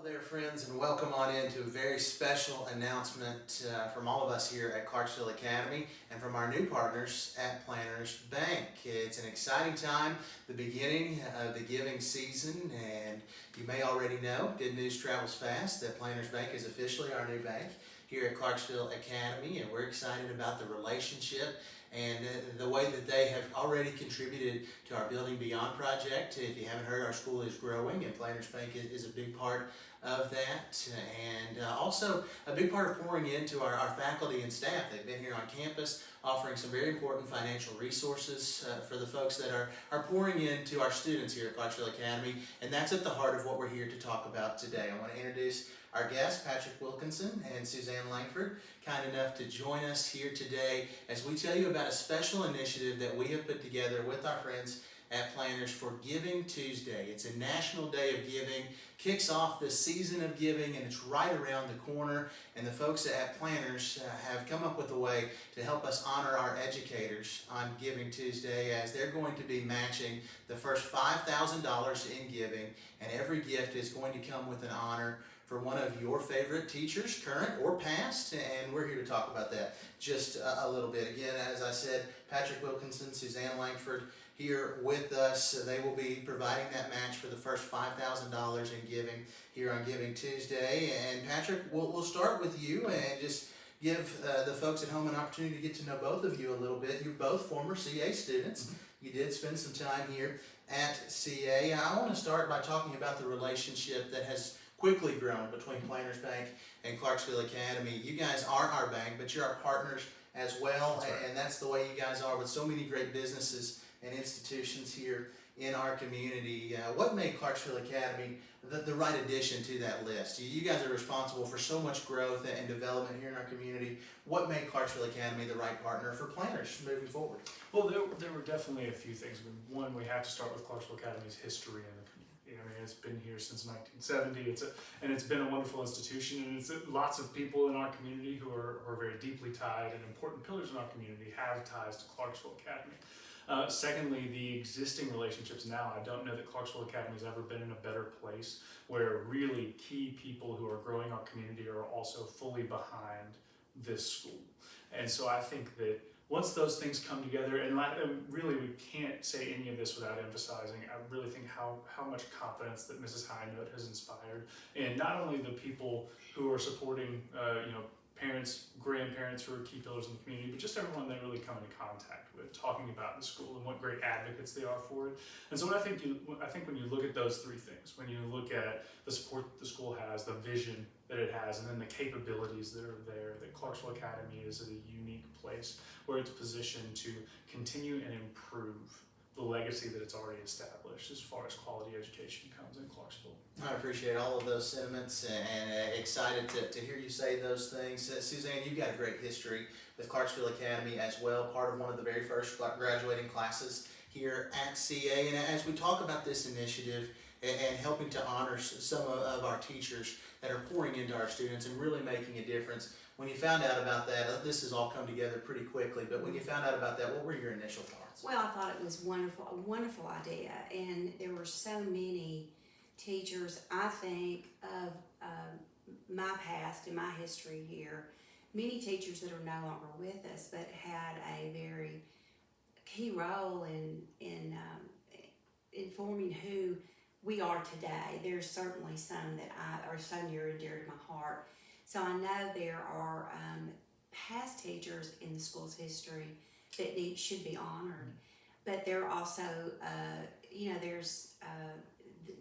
There, friends, and welcome on into a very special announcement from all of us here at Clarksville Academy and from our new partners at Planters Bank. It's an exciting time, the beginning of the giving season, and you may already know, good news travels fast, that Planters Bank is officially our new bank here at Clarksville Academy, and we're excited about the relationship and the way that they have already contributed to our Building Beyond project. If you haven't heard, our school is growing, and Planters Bank is a big part of that, and also a big part of pouring into our faculty and staff. They've been here on campus offering some very important financial resources for the folks that are pouring into our students here at Clarksville Academy, and that's at the heart of what we're here to talk about today. I want to introduce our guests, Patrick Wilkinson and Suzanne Langford, kind enough to join us here today as we tell you about a special initiative that we have put together with our friends at Planters for Giving Tuesday. It's a National Day of Giving, kicks off the season of giving, and it's right around the corner. And the folks at Planters have come up with a way to help us honor our educators on Giving Tuesday, as they're going to be matching the first $5,000 in giving, and every gift is going to come with an honor for one of your favorite teachers, current or past, and we're here to talk about that just a little bit. Again, as I said, Patrick Wilkinson, Suzanne Langford here with us. They will be providing that match for the first $5,000 in giving here on Giving Tuesday. And Patrick, we'll start with you and just give the folks at home an opportunity to get to know both of you a little bit. You're both former CA students. Mm-hmm. You did spend some time here at CA. I want to start by talking about the relationship that has quickly grown between Planters Bank and Clarksville Academy. You guys are our bank, but you're our partners as well. That's right. And that's the way you guys are with so many great businesses and institutions here in our community. What made Clarksville Academy the right addition to that list? You guys are responsible for so much growth and development here in our community. What made Clarksville Academy the right partner for Planters moving forward? Well, there were definitely a few things. One, we have to start with Clarksville Academy's history in the community. I mean, it's been here since 1970. It's been a wonderful institution, and it's lots of people in our community who are very deeply tied, and important pillars in our community have ties to Clarksville Academy. Secondly, the existing relationships now. I don't know that Clarksville Academy has ever been in a better place, where really key people who are growing our community are also fully behind this school. And so I think that once those things come together, and really we can't say any of this without emphasizing, I really think how much confidence that Mrs. Hynode has inspired, and not only the people who are supporting, parents, grandparents who are key pillars in the community, but just everyone they really come into contact with, talking about the school and what great advocates they are for it. And so I think when you look at those three things, when you look at the support that the school has, the vision that it has, and then the capabilities that are there, that Clarksville Academy is a unique place where it's positioned to continue and improve the legacy that it's already established as far as quality education comes in Clarksville. I appreciate all of those sentiments, and excited to hear you say those things. Suzanne, you've got a great history with Clarksville Academy as well, part of one of the very first graduating classes here at CA. And as we talk about this initiative and helping to honor some of our teachers that are pouring into our students and really making a difference, when you found out about that, this has all come together pretty quickly, but when you found out about that, what were your initial thoughts? Well, I thought it was a wonderful idea, and there were so many teachers, I think, of my past and my history here, many teachers that are no longer with us, but had a very key role in informing who we are today. There's certainly some that are so near and dear to my heart. So I know there are past teachers in the school's history that should be honored, but there are also, there's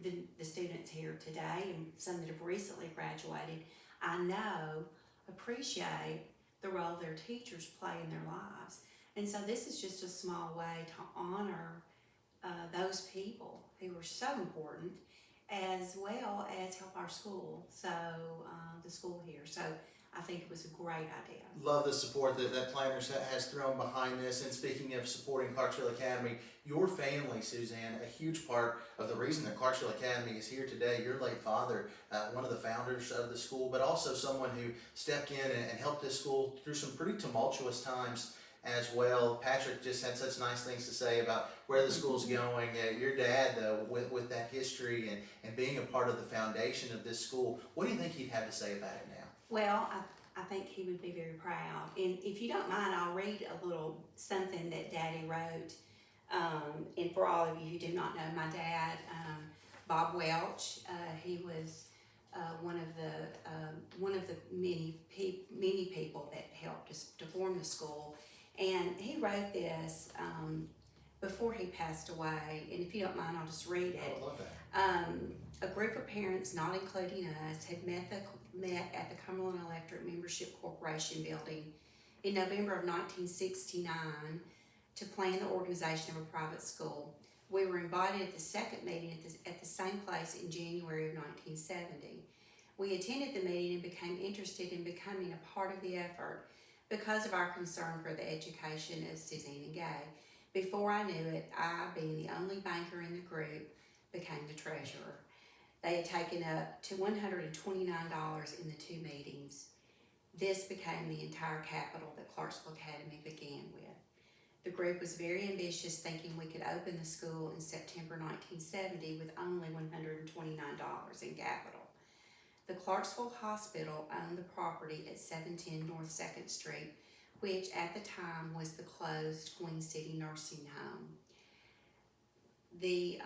the students here today and some that have recently graduated, I know appreciate the role their teachers play in their lives. And so this is just a small way to honor those people who are so important, as well as help our school, the school here. So I think it was a great idea. Love the support that Planters has thrown behind this. And speaking of supporting Clarksville Academy, your family, Suzanne, a huge part of the reason that Clarksville Academy is here today. Your late father, one of the founders of the school, but also someone who stepped in and helped this school through some pretty tumultuous times as well. Patrick just had such nice things to say about where the school's going. Your dad, though, with that history and being a part of the foundation of this school, what do you think he'd have to say about it now? Well, I think he would be very proud. And if you don't mind, I'll read a little something that Daddy wrote. And for all of you who do not know, my dad, Bob Welch, he was one of the many people that helped us to form the school. And he wrote this before he passed away. And if you don't mind, I'll just read it. I would love that. A group of parents, not including us, had met at the Cumberland Electric Membership Corporation building in November of 1969 to plan the organization of a private school. We were invited at the second meeting at the same place in January of 1970. We attended the meeting and became interested in becoming a part of the effort because of our concern for the education of Suzanne and Gay. Before I knew it, I, being the only banker in the group, became the treasurer. They had taken up to $129 in the 2 meetings. This became the entire capital that Clarksville Academy began with. The group was very ambitious, thinking we could open the school in September 1970 with only $129 in capital. The Clarksville Hospital owned the property at 710 North 2nd Street, which at the time was the closed Queen City Nursing Home. The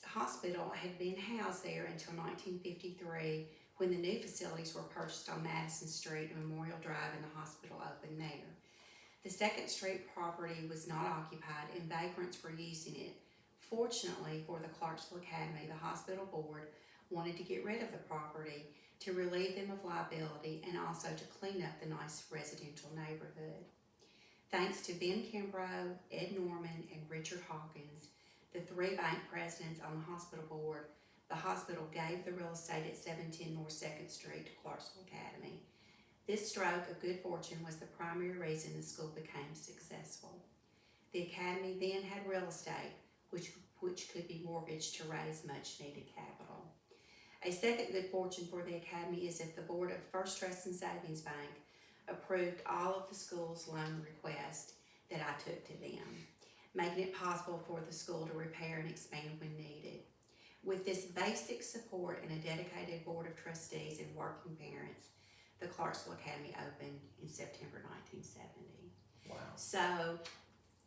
hospital had been housed there until 1953, when the new facilities were purchased on Madison Street and Memorial Drive, and the hospital opened there. The 2nd Street property was not occupied and vagrants were using it. Fortunately for the Clarksville Academy, the hospital board wanted to get rid of the property to relieve them of liability and also to clean up the nice residential neighborhood. Thanks to Ben Kimbrough, Ed Norman, and Richard Hawkins, the 3 bank presidents on the hospital board, the hospital gave the real estate at 710 North 2nd Street to Clarksville Academy. This stroke of good fortune was the primary reason the school became successful. The academy then had real estate, which could be mortgaged to raise much needed capital. A second good fortune for the academy is that the board of First Trust and Savings Bank approved all of the school's loan requests that I took to them, making it possible for the school to repair and expand when needed. With this basic support and a dedicated board of trustees and working parents, the Clarksville Academy opened in September 1970. Wow. So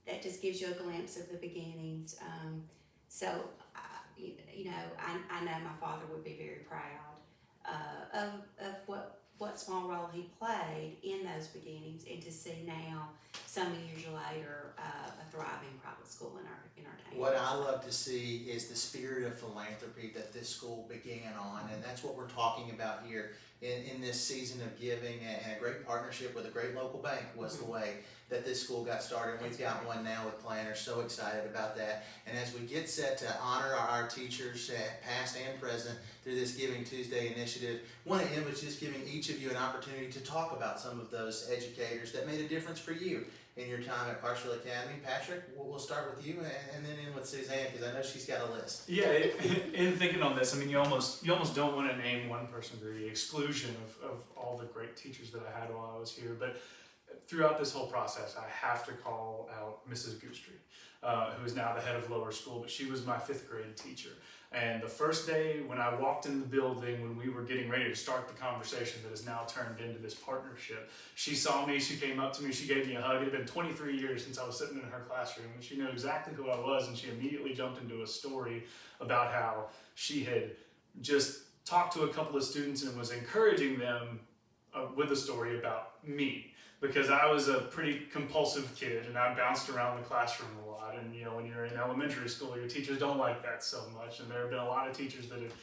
that just gives you a glimpse of the beginnings. I know my father would be very proud of what small role he played in those beginnings, and to see now, so many years later, a thriving private school in our town. What I love to see is the spirit of philanthropy that this school began on, and that's what we're talking about here in this season of giving, and a great partnership with a great local bank was the way that this school got started. We've got one now with Planners, so excited about that. And as we get set to honor our teachers, past and present, through this Giving Tuesday initiative, want to end with just giving each of you an opportunity to talk about some of those educators that made a difference for you in your time at Clarksville Academy. Patrick, we'll start with you and then end with Suzanne, because I know she's got a list. Yeah, in thinking on this, I mean, you almost don't want to name one person to the exclusion of all the great teachers that I had while I was here. But throughout this whole process, I have to call out Mrs. Goostrey, who is now the head of lower school, but she was my 5th grade teacher. And the first day when I walked in the building, when we were getting ready to start the conversation that has now turned into this partnership, she saw me, she came up to me, she gave me a hug. It had been 23 years since I was sitting in her classroom, and she knew exactly who I was, and she immediately jumped into a story about how she had just talked to a couple of students and was encouraging them with a story about me. Because I was a pretty compulsive kid and I bounced around the classroom a lot. And when you're in elementary school, your teachers don't like that so much. And there have been a lot of teachers that have,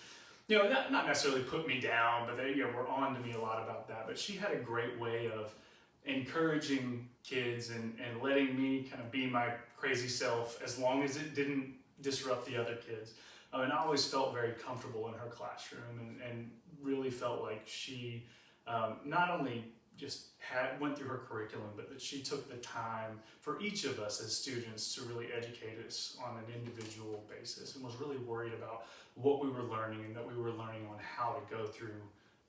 not necessarily put me down, but they were on to me a lot about that. But she had a great way of encouraging kids and letting me kind of be my crazy self, as long as it didn't disrupt the other kids. And I always felt very comfortable in her classroom and really felt like she not only just went through her curriculum, but that she took the time for each of us as students to really educate us on an individual basis, and was really worried about what we were learning and that we were learning on how to go through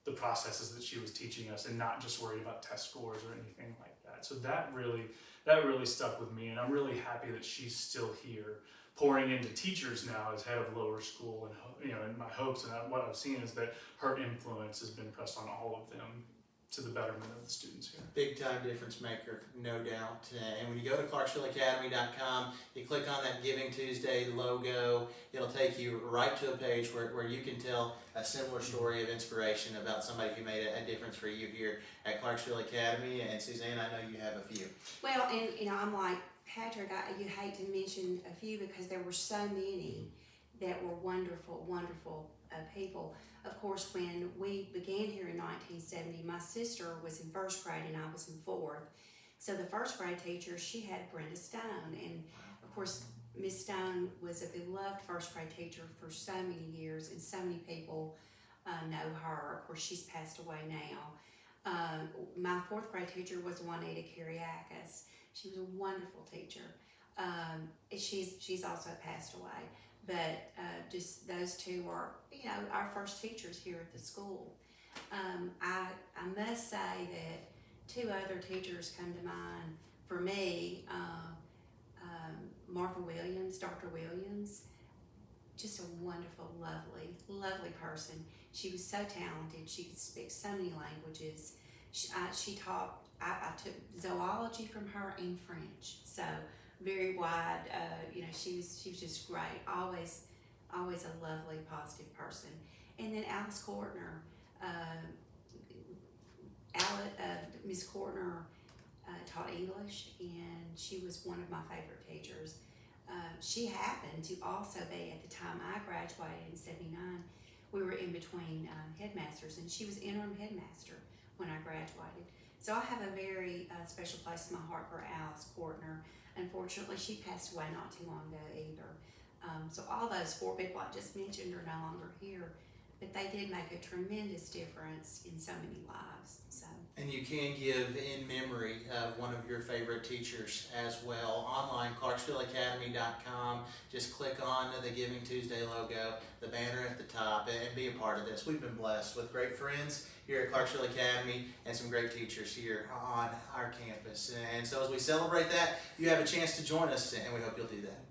the processes that she was teaching us, and not just worried about test scores or anything like that. So that really stuck with me, and I'm really happy that she's still here, pouring into teachers now as head of lower school. And and my hopes and what I've seen is that her influence has been pressed on all of them to the betterment of the students here. Big time difference maker, no doubt. And when you go to ClarksvilleAcademy.com, you click on that Giving Tuesday logo, it'll take you right to a page where you can tell a similar story of inspiration about somebody who made a difference for you here at Clarksville Academy. And Suzanne, I know you have a few. Well, and I'm like Patrick, you hate to mention a few because there were so many that were wonderful, wonderful people. Of course, when we began here in 1970, my sister was in first grade and I was in fourth. So the first grade teacher, she had Brenda Stone. And of course, Miss Stone was a beloved first grade teacher for so many years, and so many people know her. Of course, she's passed away now. My fourth grade teacher was Juanita Kiriakis. She was a wonderful teacher. She's also passed away. But just those two are, our first teachers here at the school. I must say that two other teachers come to mind for me. Martha Williams, Dr. Williams, just a wonderful, lovely, lovely person. She was so talented. She could speak so many languages. She taught, I took zoology from her and French. So very wide, she was just great. Always a lovely, positive person. And then Alice Courtner, Miss Courtner taught English, and she was one of my favorite teachers. She happened to also be, at the time I graduated in '79, we were in between headmasters, and she was interim headmaster when I graduated. So I have a very special place in my heart for Alice Courtner. Unfortunately, she passed away not too long ago either. So all those four people I just mentioned are no longer here, but they did make a tremendous difference in so many lives. So. And you can give in memory of one of your favorite teachers as well. Online, ClarksvilleAcademy.com. Just click on the Giving Tuesday logo, the banner at the top, and be a part of this. We've been blessed with great friends here at Clarksville Academy and some great teachers here on our campus. And so as we celebrate that, you have a chance to join us, and we hope you'll do that.